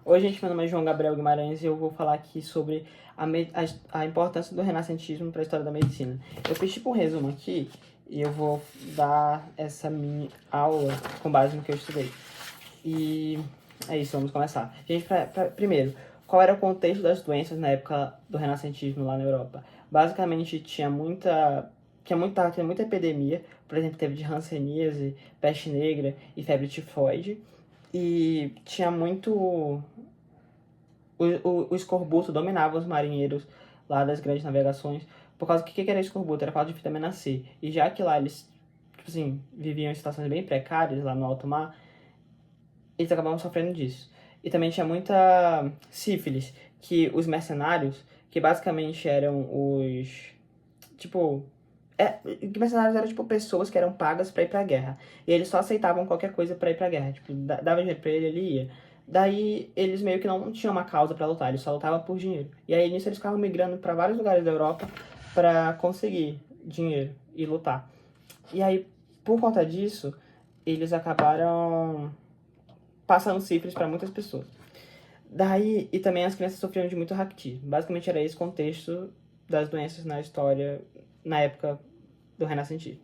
Oi, gente, meu nome é João Gabriel Guimarães e eu vou falar aqui sobre a importância do renascentismo para a história da medicina. Eu fiz tipo um resumo aqui e eu vou dar essa minha aula com base no que eu estudei. E é isso, vamos começar. Gente, primeiro, qual era o contexto das doenças na época do renascentismo lá na Europa? Basicamente, tinha muita epidemia, por exemplo, teve de hanseníase, peste negra e febre tifoide. E tinha muito. O escorbuto dominava os marinheiros lá das grandes navegações. Por causa que era escorbuto? Era falta de vitamina C. E já que lá eles, tipo assim, viviam em situações bem precárias lá no alto mar, eles acabavam sofrendo disso. E também tinha muita sífilis, que os mercenários, que basicamente eram os. Tipo. Mercenários eram tipo pessoas que eram pagas pra ir pra guerra. E eles só aceitavam qualquer coisa pra ir pra guerra. Tipo, dava dinheiro pra ele, ele ia. Daí eles meio que não tinham uma causa pra lutar, eles só lutavam por dinheiro. E aí nisso eles ficavam migrando pra vários lugares da Europa pra conseguir dinheiro e lutar. E aí, por conta disso, eles acabaram passando sífilis pra muitas pessoas. Daí, e também as crianças sofriam de muito raquitismo. Basicamente era esse contexto das doenças na história, na época do renascentismo.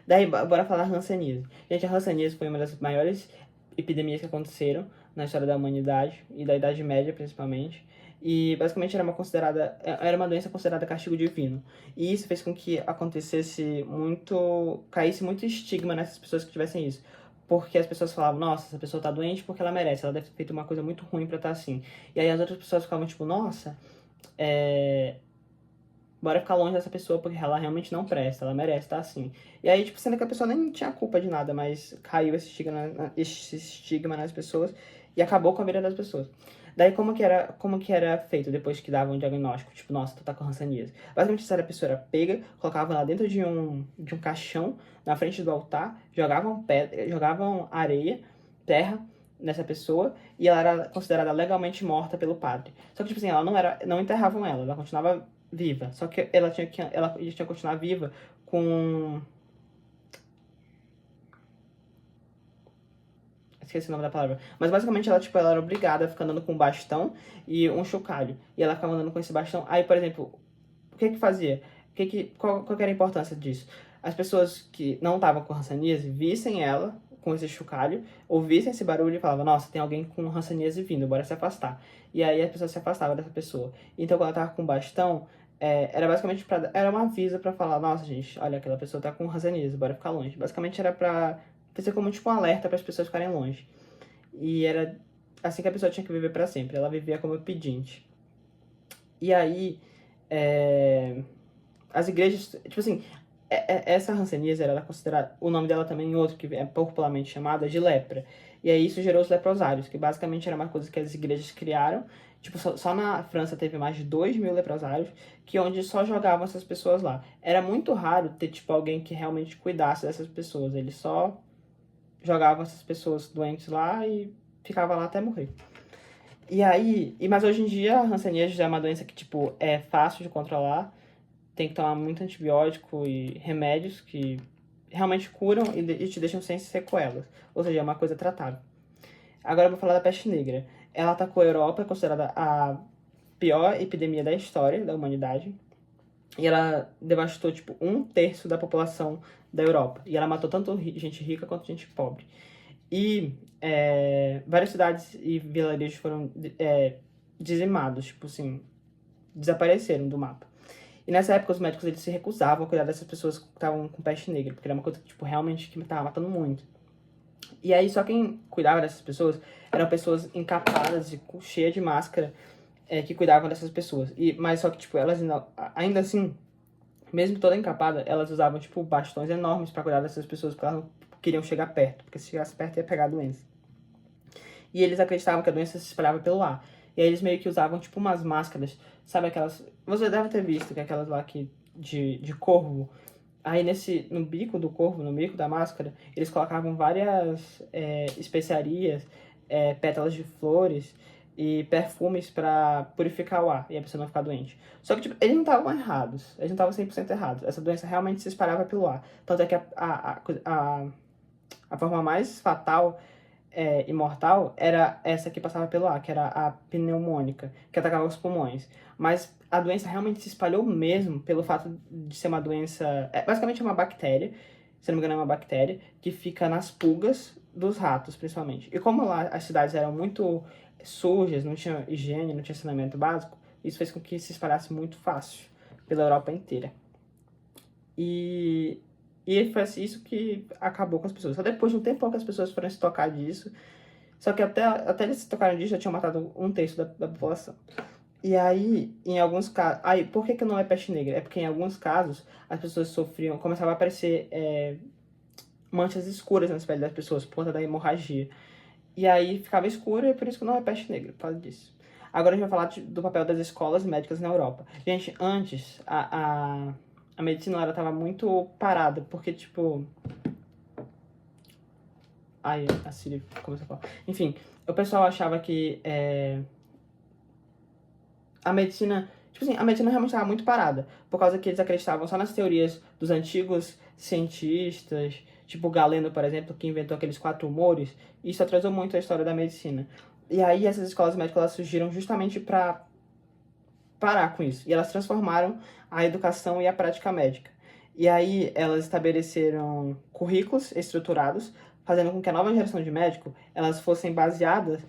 Daí, bora falar hanseníase. Gente, a hanseníase foi uma das maiores epidemias que aconteceram na história da humanidade e da Idade Média, principalmente. E basicamente era uma doença considerada castigo divino. E isso fez com que caísse muito estigma nessas pessoas que tivessem isso. Porque as pessoas falavam, nossa, essa pessoa tá doente porque ela merece, ela deve ter feito uma coisa muito ruim pra estar assim. E aí as outras pessoas ficavam tipo, nossa, bora ficar longe dessa pessoa porque ela realmente não presta, ela merece estar assim. E aí, tipo, sendo que a pessoa nem tinha culpa de nada, mas caiu esse estigma nas pessoas e acabou com a vida das pessoas. Daí, como que era feito depois que davam um diagnóstico? Tipo, nossa, tu tá com hanseníase. Basicamente, essa pessoa era pega, colocava lá dentro de um caixão, na frente do altar, jogavam areia, terra, nessa pessoa, e ela era considerada legalmente morta pelo padre. Só que, tipo assim, não enterravam ela continuava viva. Só que ela tinha que continuar viva com. Esqueci o nome da palavra. Mas basicamente ela era obrigada a ficar andando com um bastão e um chocalho. E ela ficava andando com esse bastão. Aí, por exemplo, o que fazia? Qual que era a importância disso? As pessoas que não estavam com hanseníase vissem ela com esse chocalho, ouvissem esse barulho e falavam, nossa, tem alguém com hanseníase vindo, bora se afastar. E aí a pessoa se afastava dessa pessoa. Então quando ela tava com bastão, era basicamente era um aviso pra falar, nossa gente, olha, aquela pessoa tá com hanseníase, bora ficar longe. Basicamente era pra fazer como tipo um alerta para as pessoas ficarem longe. E era assim que a pessoa tinha que viver pra sempre, ela vivia como pedinte. E aí, as igrejas, tipo assim, essa hanseníase era considerada, o nome dela também em outro, que é popularmente chamada de lepra. E aí isso gerou os leprosários, que basicamente era uma coisa que as igrejas criaram. Tipo, só na França teve mais de 2.000 leprosários, que onde só jogavam essas pessoas lá. Era muito raro ter, tipo, alguém que realmente cuidasse dessas pessoas. Eles só jogavam essas pessoas doentes lá e ficava lá até morrer. E aí, mas hoje em dia a hanseníase já é uma doença que, tipo, é fácil de controlar, tem que tomar muito antibiótico e remédios que realmente curam e te deixam sem sequelas. Ou seja, é uma coisa tratável. Agora eu vou falar da peste negra. Ela atacou a Europa, é considerada a pior epidemia da história da humanidade. E ela devastou, tipo, 1/3 da população da Europa. E ela matou tanto gente rica quanto gente pobre. E várias cidades e vilarejos foram dizimados, tipo assim, desapareceram do mapa. E nessa época os médicos eles se recusavam a cuidar dessas pessoas que estavam com peste negra, porque era uma coisa tipo, realmente que estava matando muito. E aí só quem cuidava dessas pessoas eram pessoas encapadas e cheias de máscara que cuidavam dessas pessoas. Mas só que tipo, elas ainda assim, mesmo toda encapada, elas usavam tipo bastões enormes para cuidar dessas pessoas, porque elas não queriam chegar perto, porque se chegasse perto ia pegar a doença. E eles acreditavam que a doença se espalhava pelo ar. E aí eles meio que usavam, tipo, umas máscaras, sabe aquelas... Você deve ter visto que aquelas lá que, de corvo. Aí no bico do corvo, no bico da máscara, eles colocavam várias especiarias, pétalas de flores e perfumes pra purificar o ar e a pessoa não ficar doente. Só que, tipo, eles não estavam errados. Eles não estavam 100% errados. Essa doença realmente se espalhava pelo ar. Tanto é que a forma mais fatal imortal era essa que passava pelo ar, que era a pneumônica, que atacava os pulmões. Mas a doença realmente se espalhou mesmo pelo fato de ser uma doença... basicamente é uma bactéria, se não me engano é uma bactéria, que fica nas pulgas dos ratos, principalmente. E como lá as cidades eram muito sujas, não tinha higiene, não tinha saneamento básico, isso fez com que se espalhasse muito fácil pela Europa inteira. E foi assim, isso que acabou com as pessoas. Só depois de um tempo que as pessoas foram se tocar disso. Só que até eles se tocarem disso, já tinham matado um terço da população. E aí, em alguns casos... Aí, por que não é peste negra? É porque em alguns casos, as pessoas sofriam... Começava a aparecer manchas escuras nas peles das pessoas, por conta da hemorragia. E aí ficava escura e por isso que não é peste negra, por causa disso. Agora a gente vai falar do papel das escolas médicas na Europa. Gente, antes a medicina ela tava muito parada, porque tipo... Ai, a Siri começou a falar. Enfim, o pessoal achava que a medicina... Tipo assim, a medicina realmente estava muito parada, por causa que eles acreditavam só nas teorias dos antigos cientistas, tipo Galeno, por exemplo, que inventou aqueles 4 humores, e isso atrasou muito a história da medicina. E aí essas escolas médicas elas surgiram justamente para parar com isso, e elas transformaram a educação e a prática médica. E aí elas estabeleceram currículos estruturados, fazendo com que a nova geração de médico elas fossem baseadas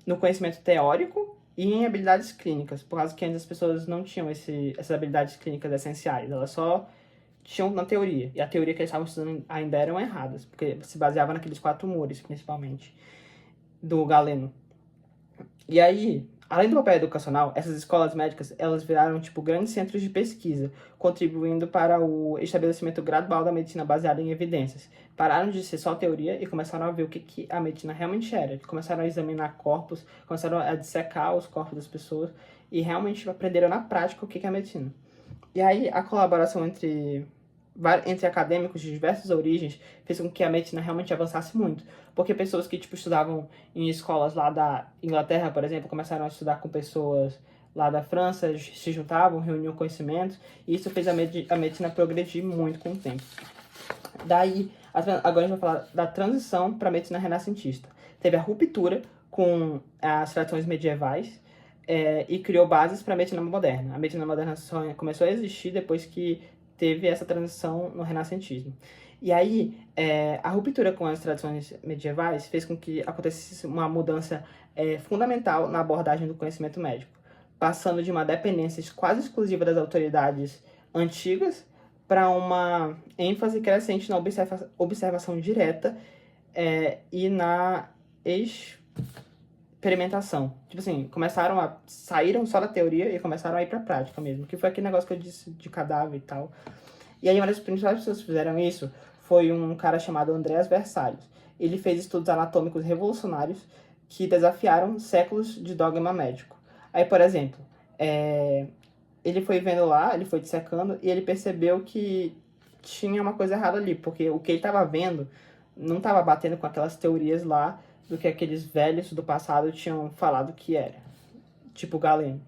no conhecimento teórico e em habilidades clínicas, por causa que antes as pessoas não tinham essas habilidades clínicas essenciais, elas só tinham na teoria, e a teoria que eles estavam estudando ainda eram erradas, porque se baseava naqueles 4 humores, principalmente, do Galeno. E aí, além do papel educacional, essas escolas médicas, elas viraram, tipo, grandes centros de pesquisa, contribuindo para o estabelecimento gradual da medicina baseada em evidências. Pararam de ser só teoria e começaram a ver o que a medicina realmente era. Começaram a examinar corpos, começaram a dissecar os corpos das pessoas e realmente aprenderam na prática o que é a medicina. E aí, a colaboração entre acadêmicos de diversas origens fez com que a medicina realmente avançasse muito. Porque pessoas que, tipo, estudavam em escolas lá da Inglaterra, por exemplo, começaram a estudar com pessoas lá da França, se juntavam, reuniam conhecimentos, e isso fez a medicina progredir muito com o tempo. Daí, agora a gente vai falar da transição para a medicina renascentista. Teve a ruptura com as tradições medievais, e criou bases para a medicina moderna. A medicina moderna só começou a existir depois que teve essa transição no renascentismo. E aí, a ruptura com as tradições medievais fez com que acontecesse uma mudança fundamental na abordagem do conhecimento médico, passando de uma dependência quase exclusiva das autoridades antigas para uma ênfase crescente na observação direta e na experimentação. Tipo assim, saíram só da teoria e começaram a ir pra prática mesmo. Que foi aquele negócio que eu disse de cadáver e tal. E aí uma das principais pessoas que fizeram isso foi um cara chamado Andreas Vesalius. Ele fez estudos anatômicos revolucionários que desafiaram séculos de dogma médico. Aí, por exemplo, ele foi vendo lá, ele foi dissecando e ele percebeu que tinha uma coisa errada ali, porque o que ele estava vendo não estava batendo com aquelas teorias lá do que aqueles velhos do passado tinham falado que era. Tipo Galeno.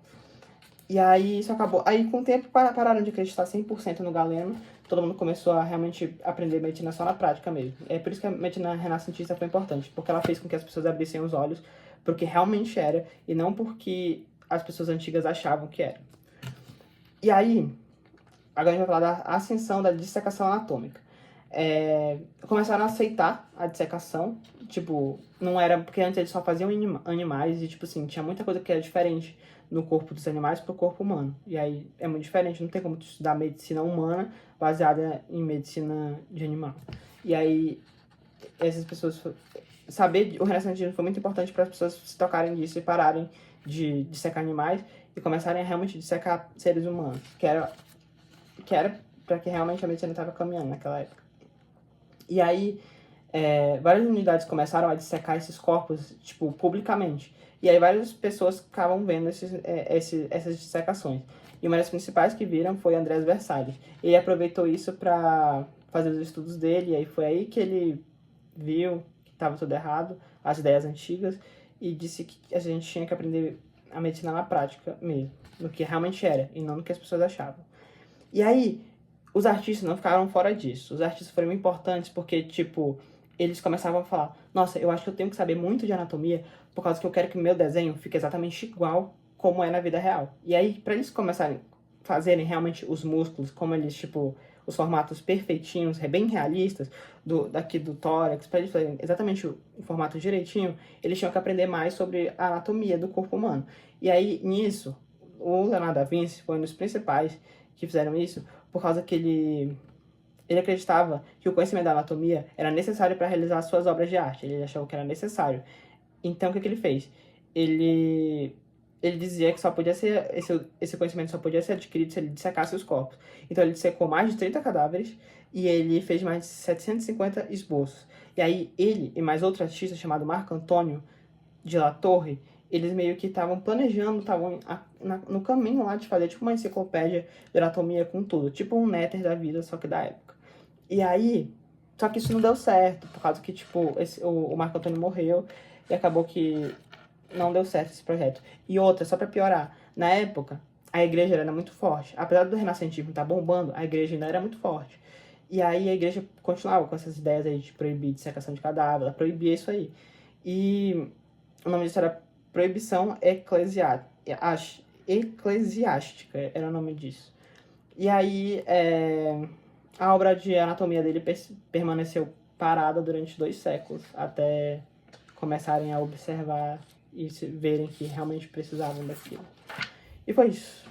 E aí isso acabou. Aí com o tempo pararam de acreditar 100% no Galeno. Todo mundo começou a realmente aprender medicina só na prática mesmo. É por isso que a medicina renascentista foi importante. Porque ela fez com que as pessoas abrissem os olhos para o que realmente era. E não porque as pessoas antigas achavam que era. E aí, agora a gente vai falar da ascensão da dissecação anatômica. Começaram a aceitar a dissecação, tipo, não era, porque antes eles só faziam animais e, tipo assim, tinha muita coisa que era diferente no corpo dos animais pro corpo humano, e aí é muito diferente, não tem como estudar medicina humana baseada em medicina de animal. E aí, essas pessoas, o renascentismo foi muito importante para as pessoas se tocarem disso e pararem de dissecar animais e começarem a realmente dissecar seres humanos, que era para que realmente a medicina estava caminhando naquela época. E aí, várias unidades começaram a dissecar esses corpos, tipo, publicamente. E aí várias pessoas ficavam vendo essas dissecações. E uma das principais que viram foi Andreas Vesalius. Ele aproveitou isso para fazer os estudos dele, e aí foi aí que ele viu que estava tudo errado, as ideias antigas, e disse que a gente tinha que aprender a medicina na prática mesmo, no que realmente era, e não no que as pessoas achavam. E aí, os artistas não ficaram fora disso. Os artistas foram importantes porque, tipo, eles começavam a falar, nossa, eu acho que eu tenho que saber muito de anatomia, por causa que eu quero que o meu desenho fique exatamente igual como é na vida real. E aí, pra eles começarem a fazerem realmente os músculos, como eles, tipo, os formatos perfeitinhos, bem realistas, daqui do tórax, pra eles fazerem exatamente o formato direitinho, eles tinham que aprender mais sobre a anatomia do corpo humano. E aí, nisso, o Leonardo da Vinci foi um dos principais que fizeram isso, por causa que ele acreditava que o conhecimento da anatomia era necessário para realizar suas obras de arte. Ele achava que era necessário. Então, o que ele fez? Ele, ele dizia que só podia ser esse conhecimento só podia ser adquirido se ele dissecasse os corpos. Então, ele dissecou mais de 30 cadáveres e ele fez mais de 750 esboços. E aí, ele e mais outro artista chamado Marco Antônio de La Torre, eles meio que estavam planejando, estavam no caminho lá de fazer tipo uma enciclopédia de anatomia com tudo, tipo um Néter da vida, só que da época. E aí, só que isso não deu certo, por causa que, tipo, o Marco Antônio morreu e acabou que não deu certo esse projeto. E outra, só pra piorar, na época, a igreja era muito forte. Apesar do renascentismo estar bombando, a igreja ainda era muito forte. E aí a igreja continuava com essas ideias aí de proibir dissecação de cadáver, ela proibia isso aí. E o nome disso era Proibição Eclesiástica, era o nome disso. E aí, a obra de anatomia dele permaneceu parada durante 2 séculos, até começarem a observar e verem que realmente precisavam daquilo. E foi isso.